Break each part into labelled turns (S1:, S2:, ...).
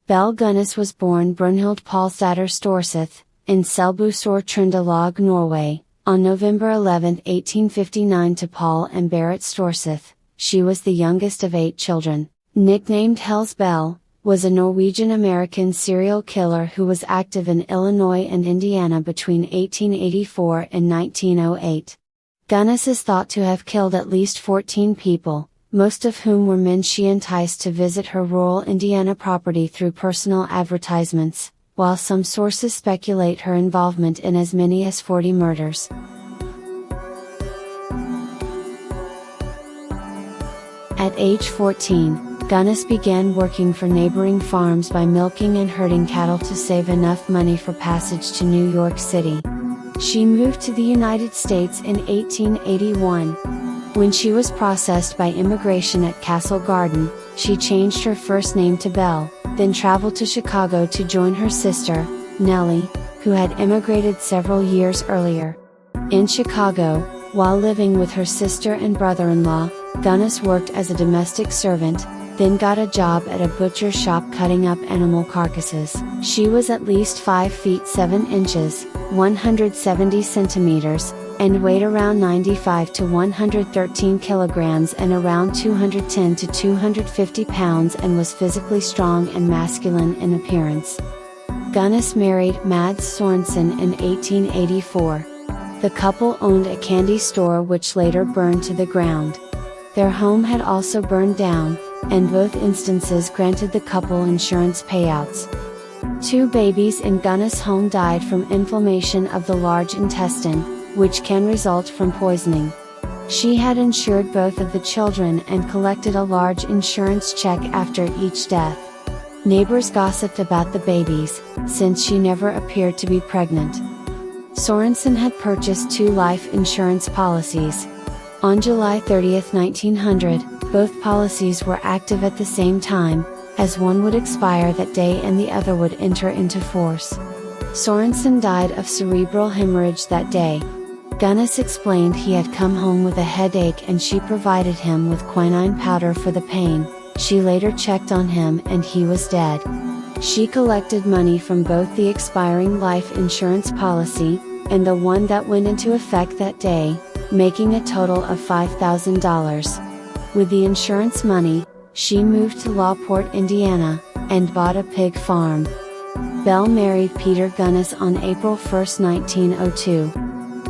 S1: Belle Gunnes was born Brunhild Paulsdatter Storseth, in Selbu Sør-Trøndelag, Norway, on November 11, 1859 to Paul and Berit Storseth. She was the youngest of 8 children. Nicknamed Hell's Belle, was a Norwegian-American serial killer who was active in Illinois and Indiana between 1884 and 1908. Gunnes is thought to have killed at least 14 people, most of whom were men she enticed to visit her rural Indiana property through personal advertisements, while some sources speculate her involvement in as many as 40 murders. At age 14, Gunnes began working for neighboring farms by milking and herding cattle to save enough money for passage to New York City. She moved to the United States in 1881. When she was processed by immigration at Castle Garden, she changed her first name to Belle, then traveled to Chicago to join her sister, Nellie, who had immigrated several years earlier. In Chicago, while living with her sister and brother-in-law, Gunnes worked as a domestic servant, then got a job at a butcher shop cutting up animal carcasses. She was at least 5 feet 7 inches, 170 centimeters, and weighed around 95 to 113 kilograms and around 210 to 250 pounds and was physically strong and masculine in appearance. Gunnes married Mads Sorensen in 1884. The couple owned a candy store which later burned to the ground. Their home had also burned down, and both instances granted the couple insurance payouts. 2 babies in Gunnes' home died from inflammation of the large intestine, which can result from poisoning. She had insured both of the children and collected a large insurance check after each death. Neighbors gossiped about the babies, since she never appeared to be pregnant. Sorensen had purchased 2 life insurance policies. On July 30, 1900, both policies were active at the same time, as one would expire that day and the other would enter into force. Sorensen died of cerebral hemorrhage that day. Gunnes explained he had come home with a headache and she provided him with quinine powder for the pain. She later checked on him and he was dead. She collected money from both the expiring life insurance policy, and the one that went into effect that day, making a total of $5,000. With the insurance money, she moved to Lawport, Indiana, and bought a pig farm. Belle married Peter Gunnes on April 1, 1902.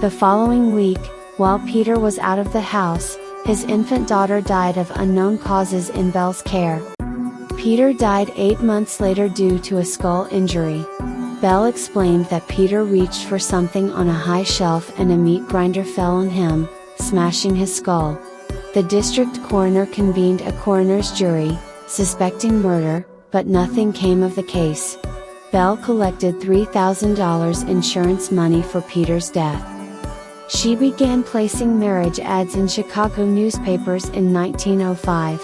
S1: The following week, while Peter was out of the house, his infant daughter died of unknown causes in Belle's care. Peter died 8 months later due to a skull injury. Belle explained that Peter reached for something on a high shelf and a meat grinder fell on him, smashing his skull. The district coroner convened a coroner's jury, suspecting murder, but nothing came of the case. Belle collected $3,000 insurance money for Peter's death. She began placing marriage ads in Chicago newspapers in 1905.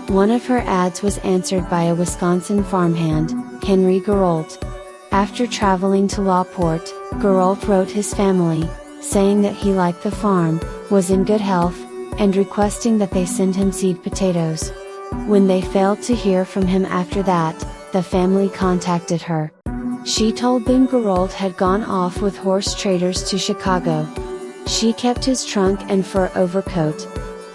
S1: One of her ads was answered by a Wisconsin farmhand, Henry Gerold. After traveling to Lawport, Gerold wrote his family, saying that he liked the farm, was in good health, and requesting that they send him seed potatoes. When they failed to hear from him after that, the family contacted her. She told them Gerold had gone off with horse traders to Chicago. She kept his trunk and fur overcoat.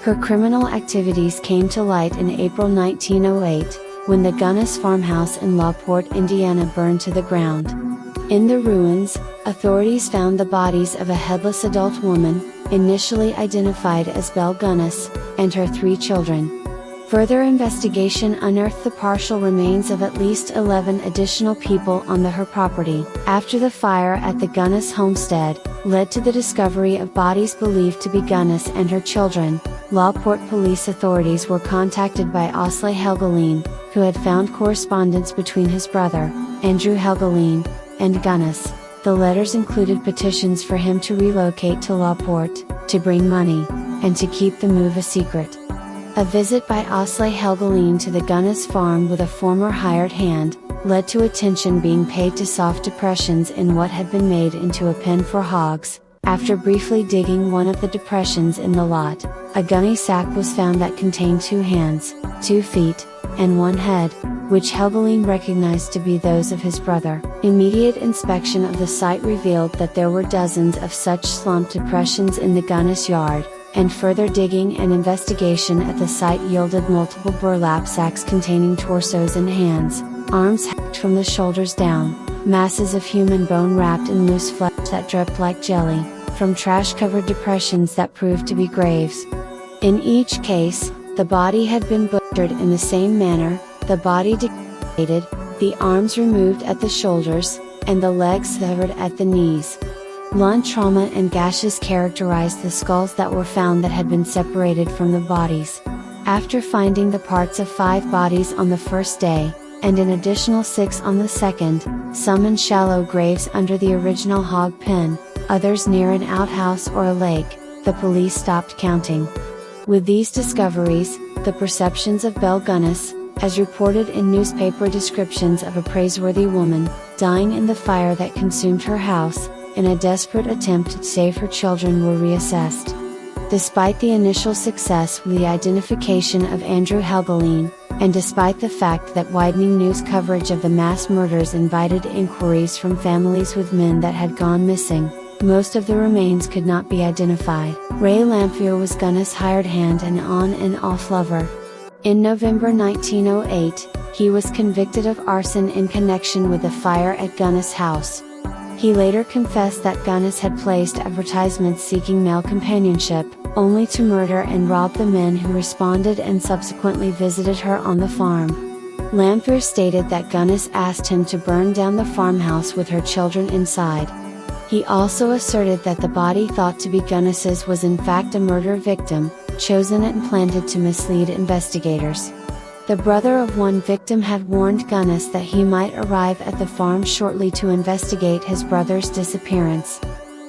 S1: Her criminal activities came to light in April 1908, when the Gunnes farmhouse in Lawport, Indiana burned to the ground. In the ruins, authorities found the bodies of a headless adult woman, initially identified as Belle Gunnes, and her 3 children. Further investigation unearthed the partial remains of at least 11 additional people on her property. After the fire at the Gunnes homestead led to the discovery of bodies believed to be Gunnes and her children, Lawport police authorities were contacted by Asle Helgelien, who had found correspondence between his brother, Andrew Helgelien, and Gunnes. The letters included petitions for him to relocate to Lawport, to bring money, and to keep the move a secret. A visit by Asle Helgelien to the Gunnes farm with a former hired hand, led to attention being paid to soft depressions in what had been made into a pen for hogs. After briefly digging one of the depressions in the lot, a gunny sack was found that contained 2 hands, 2 feet, and 1 head. which Helbeline recognized to be those of his brother. Immediate inspection of the site revealed that there were dozens of such slump depressions in the Gunnes yard, and further digging and investigation at the site yielded multiple burlap sacks containing torsos and hands, arms hacked from the shoulders down, masses of human bone wrapped in loose flesh that dripped like jelly, from trash-covered depressions that proved to be graves. In each case, the body had been butchered in the same manner, the body decapitated, the arms removed at the shoulders, and the legs severed at the knees. Blunt trauma and gashes characterized the skulls that were found that had been separated from the bodies. After finding the parts of 5 bodies on the first day, and an additional 6 on the second, some in shallow graves under the original hog pen, others near an outhouse or a lake, the police stopped counting. With these discoveries, the perceptions of Belle Gunnes, as reported in newspaper descriptions of a praiseworthy woman, dying in the fire that consumed her house, in a desperate attempt to save her children, were reassessed. Despite the initial success with the identification of Andrew Helbeline, and despite the fact that widening news coverage of the mass murders invited inquiries from families with men that had gone missing, most of the remains could not be identified. Ray Lamphere was Gunnes' hired hand and on and off lover. In November 1908, he was convicted of arson in connection with the fire at Gunnes' house. He later confessed that Gunnes had placed advertisements seeking male companionship, only to murder and rob the men who responded and subsequently visited her on the farm. Lamphere stated that Gunnes asked him to burn down the farmhouse with her children inside. He also asserted that the body thought to be Gunnes's was in fact a murder victim, chosen and planted to mislead investigators. The brother of one victim had warned Gunnes that he might arrive at the farm shortly to investigate his brother's disappearance.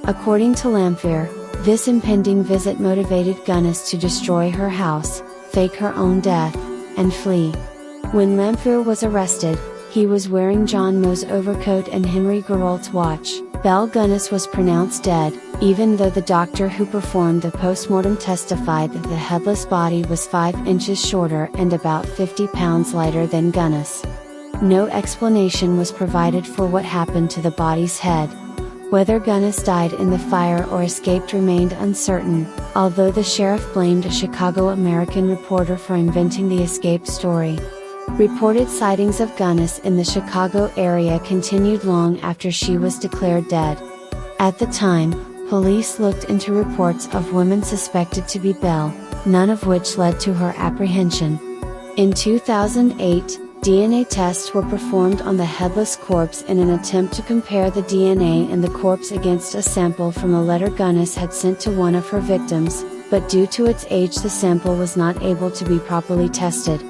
S1: According to Lamphere, this impending visit motivated Gunnes to destroy her house, fake her own death, and flee. When Lamphere was arrested, he was wearing John Moe's overcoat and Henry Gerolt's watch. Belle Gunnes was pronounced dead, even though the doctor who performed the postmortem testified that the headless body was 5 inches shorter and about 50 pounds lighter than Gunnes. No explanation was provided for what happened to the body's head. Whether Gunnes died in the fire or escaped remained uncertain, although the sheriff blamed a Chicago American reporter for inventing the escape story. Reported sightings of Gunnes in the Chicago area continued long after she was declared dead. At the time, police looked into reports of women suspected to be Belle, none of which led to her apprehension. In 2008, DNA tests were performed on the headless corpse in an attempt to compare the DNA in the corpse against a sample from a letter Gunnes had sent to one of her victims, but due to its age the sample was not able to be properly tested.